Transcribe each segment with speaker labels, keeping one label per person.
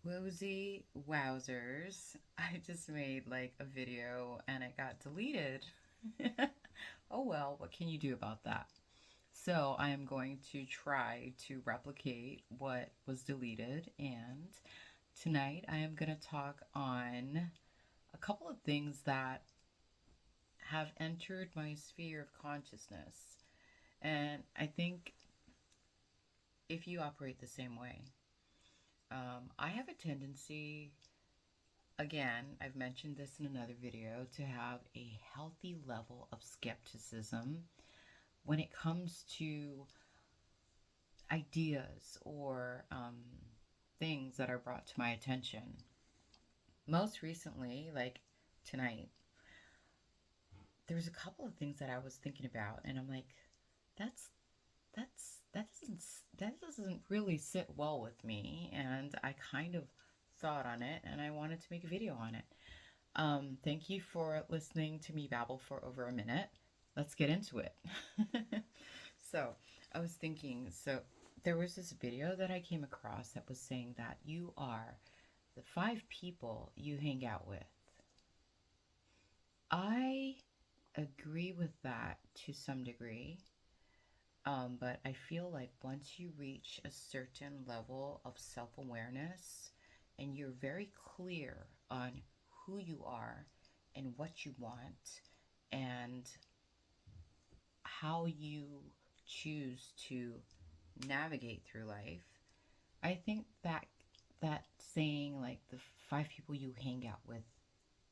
Speaker 1: Woozy wowzers. I just made like a video and it got deleted. Oh well, what can you do about that? So I am going to try to replicate what was deleted, and tonight I am going to talk on a couple of things that have entered my sphere of consciousness. And I think if you operate the same way, I have a tendency, again, I've mentioned this in another video, to have a healthy level of skepticism when it comes to ideas or things that are brought to my attention. Most recently, like tonight, there's a couple of things that I was thinking about, and I'm like, that's that doesn't really sit well with me, and I kind of thought on it, and I wanted to make a video on it. Thank you for listening to me babble for over a minute. Let's get into it. So, I was thinking, so there was this video that I came across that was saying that you are the 5 people you hang out with. I agree with that to some degree, but I feel like once you reach a certain level of self awareness and you're very clear on who you are and what you want and how you choose to navigate through life, I think that that saying like the 5 people you hang out with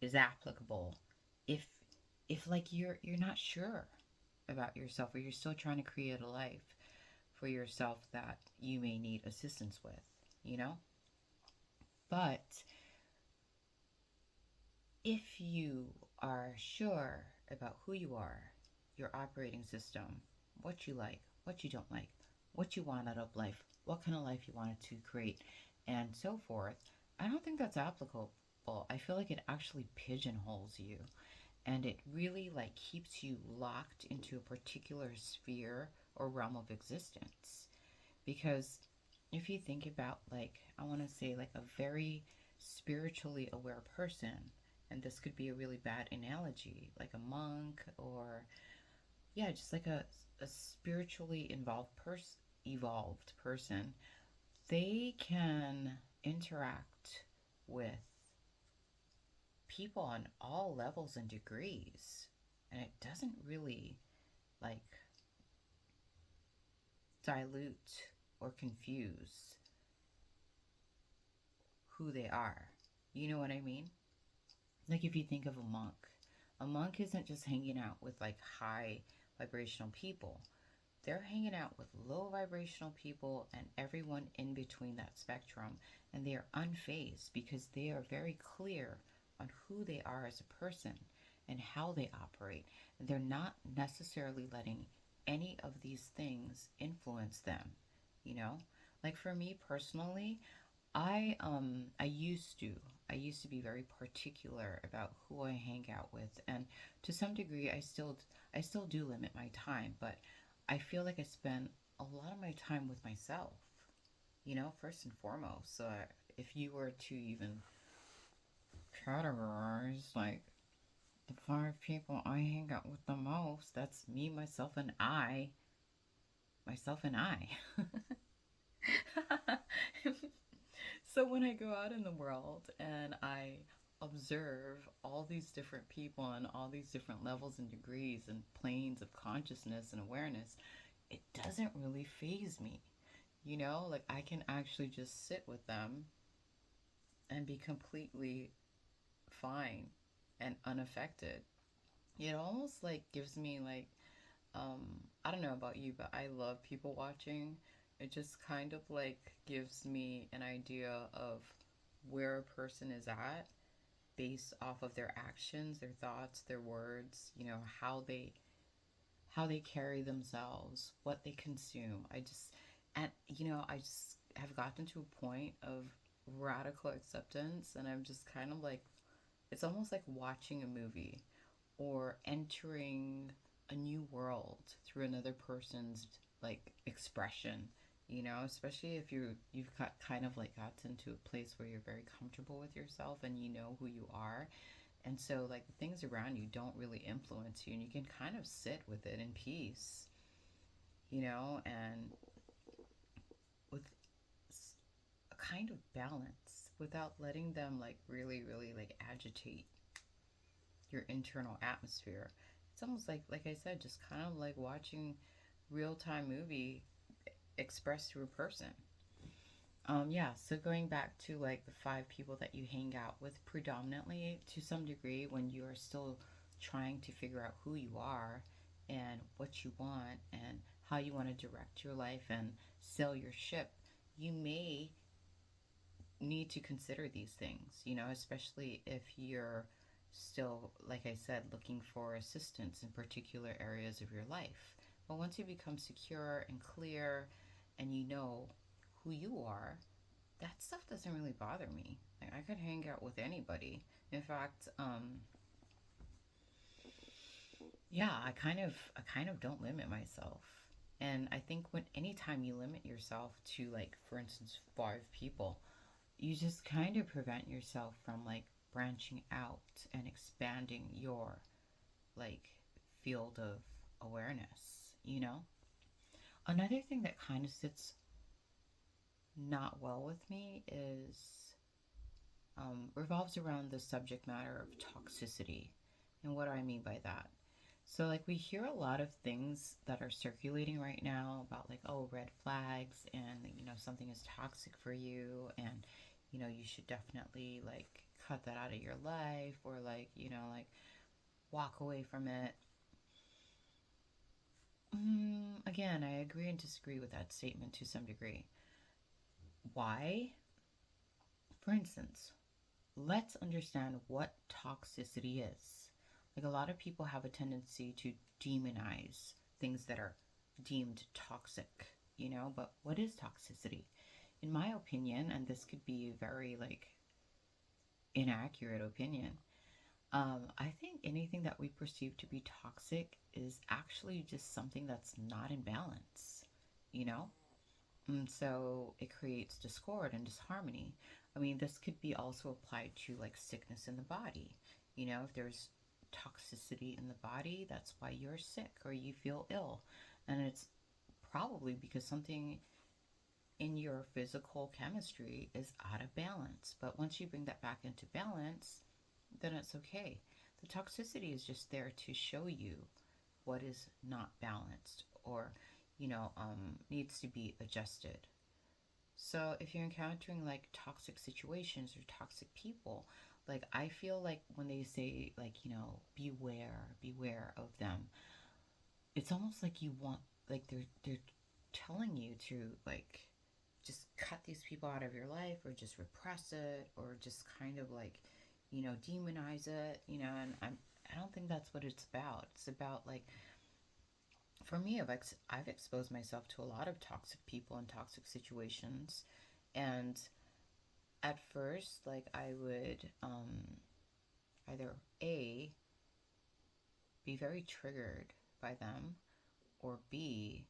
Speaker 1: is applicable if like you're not sure about yourself or you're still trying to create a life for yourself that you may need assistance with, you know? But if you are sure about who you are, your operating system, what you like, what you don't like, what you want out of life, what kind of life you wanted to create, and so forth, I don't think that's applicable. I feel like it actually pigeonholes you and it really like keeps you locked into a particular sphere or realm of existence. Because if you think about, like, I want to say like a very spiritually aware person, and this could be a really bad analogy, like a monk, or yeah, just like a spiritually evolved person, they can interact with people on all levels and degrees, and it doesn't really like dilute or confuse who they are. You know what I mean? Like if you think of a monk isn't just hanging out with like high vibrational people. They're hanging out with low vibrational people and everyone in between that spectrum, and they are unfazed because they are very clear on who they are as a person and how they operate. And they're not necessarily letting any of these things influence them, you know? Like for me personally, I used to be very particular about who I hang out with, and to some degree I still do limit my time, but I feel like I spend a lot of my time with myself, first and foremost. So if you were to even categorize like the 5 people I hang out with the most, that's me, myself and I. So when I go out in the world and I observe all these different people on all these different levels and degrees and planes of consciousness and awareness, it doesn't really phase me. Like I can actually just sit with them and be completely fine and unaffected. It almost like gives me like I don't know about you, but I love people watching. It just kind of like gives me an idea of where a person is at based off of their actions, their thoughts, their words, how they carry themselves, what they consume. I just have gotten to a point of radical acceptance, and I'm just kind of like, it's almost like watching a movie or entering a new world through another person's like expression. Especially if you've got kind of like got into a place where you're very comfortable with yourself and you know who you are. And so like the things around you don't really influence you and you can kind of sit with it in peace, and with a kind of balance without letting them like really really like agitate your internal atmosphere. It's almost like I said, just kind of like watching real-time movie expressed through a person. Yeah, so going back to like the five people that you hang out with predominantly to some degree when you are still trying to figure out who you are and what you want and how you want to direct your life and sail your ship, you may need to consider these things, especially if you're still, like I said, looking for assistance in particular areas of your life. But once you become secure and clear and you know who you are, that stuff doesn't really bother me. Like I could hang out with anybody. In fact, yeah, I kind of don't limit myself. And I think when anytime you limit yourself to like for instance 5 people, you just kind of prevent yourself from like branching out and expanding your like field of awareness. Another thing that kind of sits not well with me is revolves around the subject matter of toxicity. And what do I mean by that? So, like, we hear a lot of things that are circulating right now about, like, oh, red flags, and, something is toxic for you, and, you should definitely, like, cut that out of your life, or, like, like, walk away from it. Again, I agree and disagree with that statement to some degree. Why? For instance, let's understand what toxicity is. Like a lot of people have a tendency to demonize things that are deemed toxic, but what is toxicity? In my opinion, and this could be a very like inaccurate opinion, I think anything that we perceive to be toxic is actually just something that's not in balance, you know? And so it creates discord and disharmony. I mean, this could be also applied to like sickness in the body. If there's toxicity in the body, that's why you're sick or you feel ill. And it's probably because something in your physical chemistry is out of balance. But once you bring that back into balance, then it's okay. The toxicity is just there to show you what is not balanced or, needs to be adjusted. So if you're encountering like toxic situations or toxic people, like I feel like when they say like, beware of them, it's almost like you want like they're telling you to like just cut these people out of your life or just repress it or just kind of like, demonize it, and I don't think that's what it's about. It's about like for me, I've exposed myself to a lot of toxic people and toxic situations, and at first, like I would either A, be very triggered by them, or B,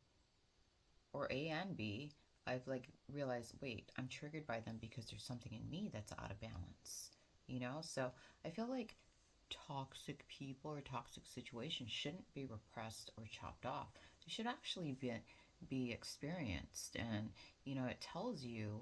Speaker 1: or A and B, I've like realized, wait, I'm triggered by them because there's something in me that's out of balance. So I feel like toxic people or toxic situations shouldn't be repressed or chopped off. They should actually be experienced, and it like tells you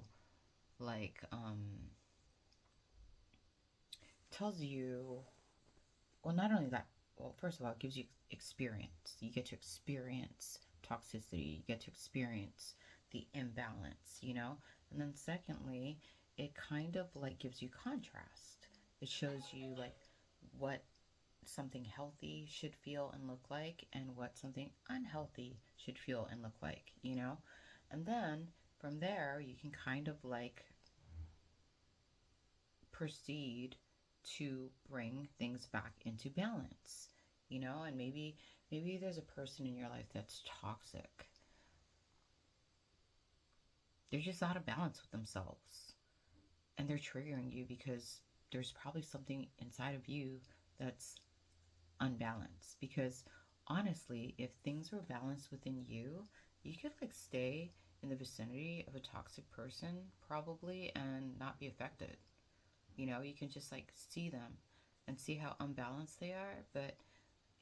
Speaker 1: well, not only that, well, first of all, it gives you experience. You get to experience toxicity, you get to experience the imbalance. And then, secondly, it kind of like gives you contrast. It shows you like what something healthy should feel and look like and what something unhealthy should feel and look like. And then from there, you can kind of like proceed to bring things back into balance. And maybe there's a person in your life that's toxic. They're just out of balance with themselves and they're triggering you because there's probably something inside of you that's unbalanced. Because honestly, if things were balanced within you, you could like stay in the vicinity of a toxic person probably and not be affected. You know, you can just like see them and see how unbalanced they are, but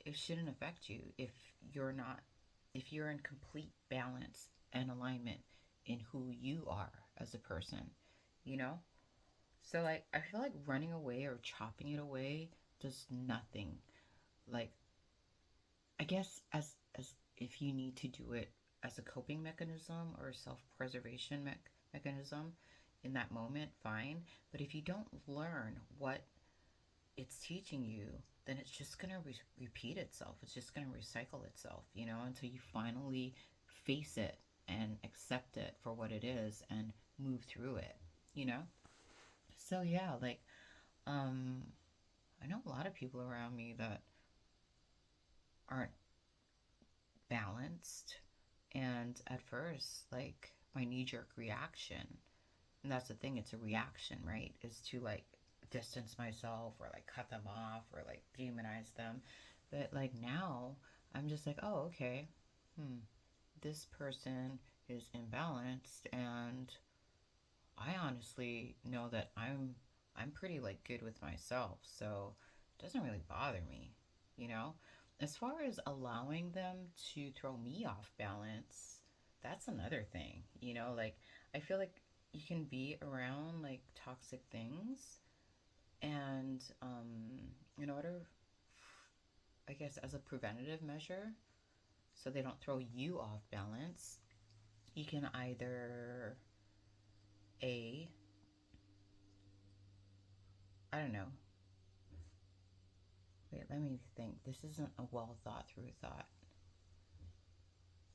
Speaker 1: it shouldn't affect you if you're not, if you're in complete balance and alignment in who you are as a person, you know? So like I feel like running away or chopping it away does nothing. Like I guess as if you need to do it as a coping mechanism or a self-preservation mechanism in that moment, fine. But if you don't learn what it's teaching you, then it's just going to repeat itself. It's just going to recycle itself, you know, until you finally face it and accept it for what it is and move through it, you know? So yeah, like um I know a lot of people around me that aren't balanced, and at first like my knee jerk reaction, and that's the thing, it's a reaction, right, is to like distance myself or like cut them off or like demonize them. But like now I'm just like, oh, okay, hmm, this person is imbalanced, and I honestly know that I'm pretty like good with myself, so it doesn't really bother me, you know? As far as allowing them to throw me off balance, that's another thing, you know? Like I feel like you can be around like toxic things, and in order, I guess, as a preventative measure, so they don't throw you off balance, you can either a, I don't know. Wait, let me think. This isn't a well thought through thought.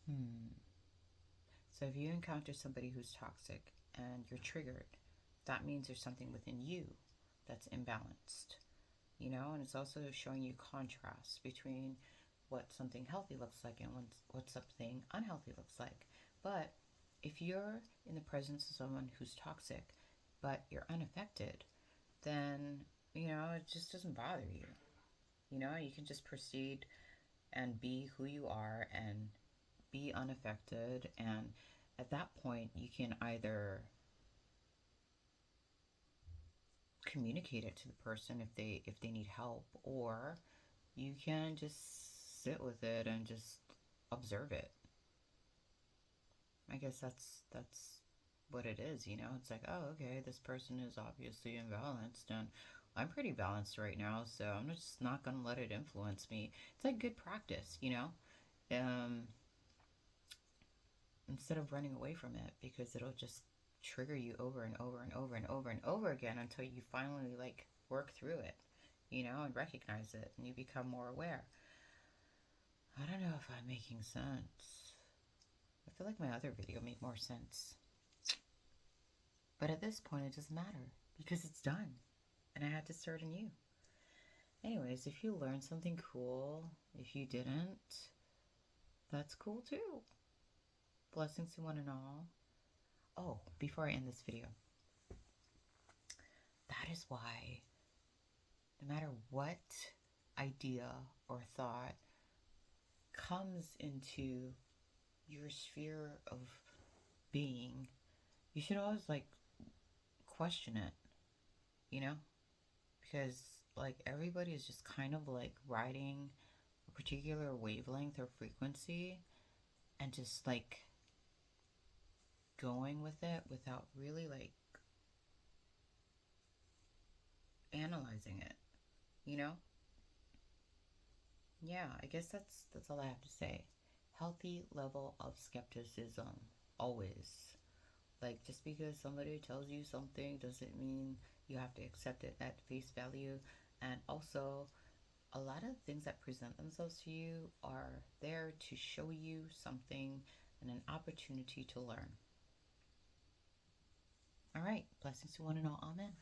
Speaker 1: Hmm. So if you encounter somebody who's toxic and you're triggered, that means there's something within you that's imbalanced, you know? And it's also showing you contrast between what something healthy looks like and what something unhealthy looks like. But if you're in the presence of someone who's toxic, but you're unaffected, then, you know, it just doesn't bother you. You know, you can just proceed and be who you are and be unaffected. And at that point, you can either communicate it to the person if they need help, or you can just sit with it and just observe it. I guess that's what it is, you know? It's like, oh, okay, this person is obviously imbalanced, and I'm pretty balanced right now, so I'm just not gonna let it influence me. It's like good practice, you know? Um, Instead of running away from it, because it'll just trigger you over and over and over and over and over again until you finally like work through it, you know, and recognize it, and you become more aware. I don't know if I'm making sense. I feel like my other video made more sense. But at this point, it doesn't matter because it's done and I had to start anew. Anyways, if you learned something cool, if you didn't, that's cool too. Blessings to one and all. Oh, before I end this video, that is why no matter what idea or thought comes into your sphere of being, you should always like question it, you know? Because like everybody is just kind of like riding a particular wavelength or frequency and just like going with it without really like analyzing it, you know? Yeah, I guess that's all I have to say. Healthy level of skepticism always. Like just because somebody tells you something doesn't mean you have to accept it at face value. And also, a lot of things that present themselves to you are there to show you something and an opportunity to learn. All right, blessings to one and all. Amen.